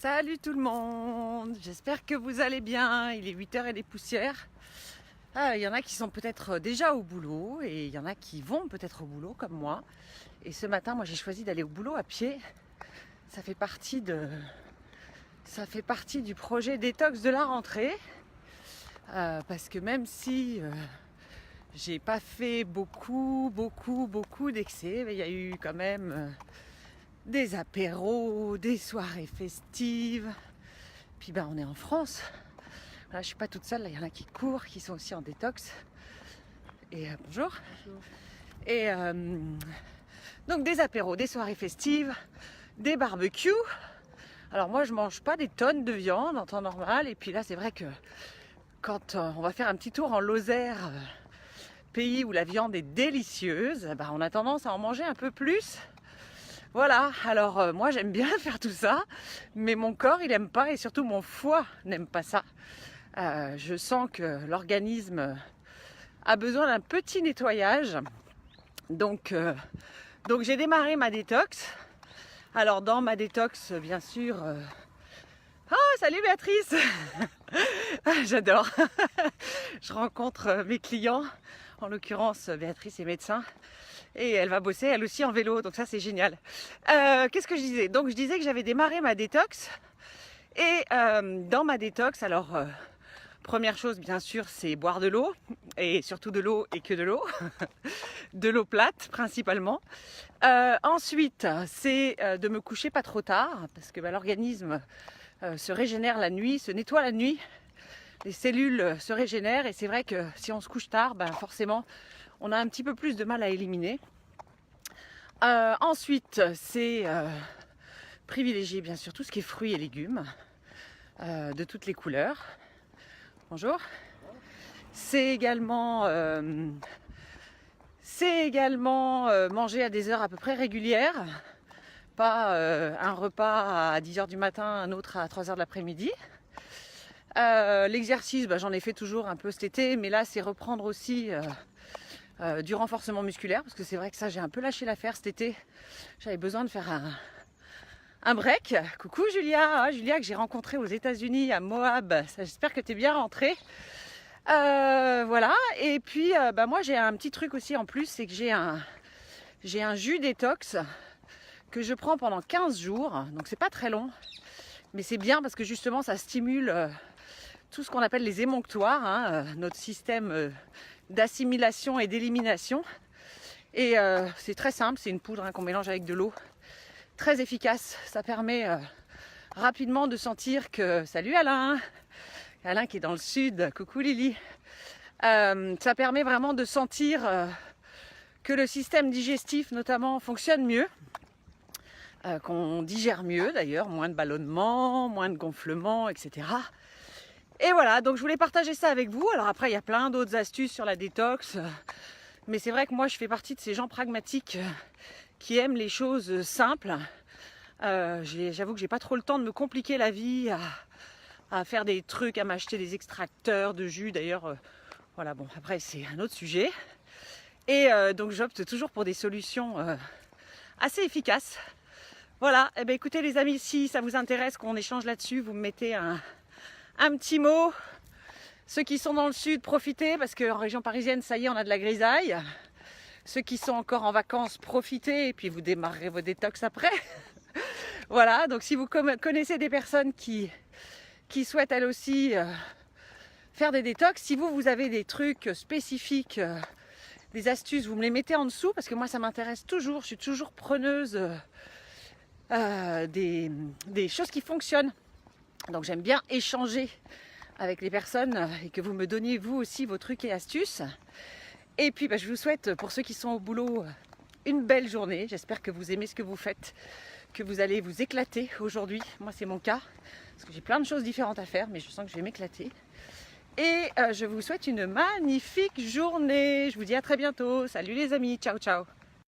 Salut tout le monde, j'espère que vous allez bien. Il est 8h et des poussières. Il y en a qui sont peut-être déjà au boulot et il y en a qui vont peut-être au boulot comme moi. Et ce matin, moi j'ai choisi d'aller au boulot à pied. Ça fait partie du projet détox de la rentrée. Parce que même si j'ai pas fait beaucoup d'excès, mais il y a eu quand même des apéros, des soirées festives. Puis on est en France. Voilà, je suis pas toute seule, là il y en a qui courent, qui sont aussi en détox. Et bonjour. Bonjour. Et donc des apéros, des soirées festives, des barbecues. Alors moi je mange pas des tonnes de viande en temps normal. Et puis là c'est vrai que quand on va faire un petit tour en Lozère, pays où la viande est délicieuse, on a tendance à en manger un peu plus. Voilà, alors moi j'aime bien faire tout ça, mais mon corps il aime pas et surtout mon foie n'aime pas ça. Je sens que l'organisme a besoin d'un petit nettoyage. Donc j'ai démarré ma détox. Alors dans ma détox, bien sûr... Oh, salut Béatrice. J'adore. Je rencontre mes clients. En l'occurrence, Béatrice est médecin. Et elle va bosser elle aussi en vélo, donc ça c'est génial. Qu'est-ce que je disais? Donc je disais que j'avais démarré ma détox. Et dans ma détox, alors première chose bien sûr c'est boire de l'eau. Et surtout de l'eau et que de l'eau. De l'eau plate principalement. Ensuite c'est de me coucher pas trop tard. Parce que l'organisme se régénère la nuit, se nettoie la nuit. Les cellules se régénèrent et c'est vrai que si on se couche tard, forcément on a un petit peu plus de mal à éliminer. Ensuite, c'est privilégier bien sûr tout ce qui est fruits et légumes de toutes les couleurs. Bonjour. C'est également manger à des heures à peu près régulières. Pas un repas à 10h du matin, un autre à 3h de l'après-midi. L'exercice, j'en ai fait toujours un peu cet été, mais là c'est reprendre aussi du renforcement musculaire, parce que c'est vrai que ça j'ai un peu lâché l'affaire cet été. J'avais besoin de faire un break. Coucou Julia, Julia que j'ai rencontrée aux États-Unis à Moab. J'espère que tu es bien rentrée. Voilà, et puis moi j'ai un petit truc aussi en plus, c'est que j'ai un jus détox que je prends pendant 15 jours, donc c'est pas très long, mais c'est bien parce que justement ça stimule tout ce qu'on appelle les émonctoires, notre système d'assimilation et d'élimination. Et c'est très simple, c'est une poudre qu'on mélange avec de l'eau, très efficace. Ça permet rapidement de sentir que... Salut Alain qui est dans le sud, coucou Lily. Ça permet vraiment de sentir que le système digestif notamment fonctionne mieux, qu'on digère mieux d'ailleurs, moins de ballonnement, moins de gonflement, etc. Et voilà, donc je voulais partager ça avec vous. Alors après, il y a plein d'autres astuces sur la détox. Mais c'est vrai que moi, je fais partie de ces gens pragmatiques qui aiment les choses simples. J'avoue que j'ai pas trop le temps de me compliquer la vie à faire des trucs, à m'acheter des extracteurs de jus. D'ailleurs, voilà, bon, après, c'est un autre sujet. Et donc, j'opte toujours pour des solutions assez efficaces. Voilà, et écoutez les amis, si ça vous intéresse qu'on échange là-dessus, vous me mettez un petit mot. Ceux qui sont dans le sud, profitez parce qu'en région parisienne, ça y est, on a de la grisaille. Ceux qui sont encore en vacances, profitez et puis vous démarrerez vos détox après. Voilà, donc si vous connaissez des personnes qui souhaitent elles aussi faire des détox, si vous avez des trucs spécifiques, des astuces, vous me les mettez en dessous parce que moi ça m'intéresse toujours, je suis toujours preneuse des choses qui fonctionnent. Donc j'aime bien échanger avec les personnes et que vous me donniez vous aussi vos trucs et astuces. Et puis je vous souhaite pour ceux qui sont au boulot une belle journée. J'espère que vous aimez ce que vous faites, que vous allez vous éclater aujourd'hui. Moi c'est mon cas parce que j'ai plein de choses différentes à faire, mais je sens que je vais m'éclater. Et je vous souhaite une magnifique journée. Je vous dis à très bientôt. Salut les amis, ciao ciao.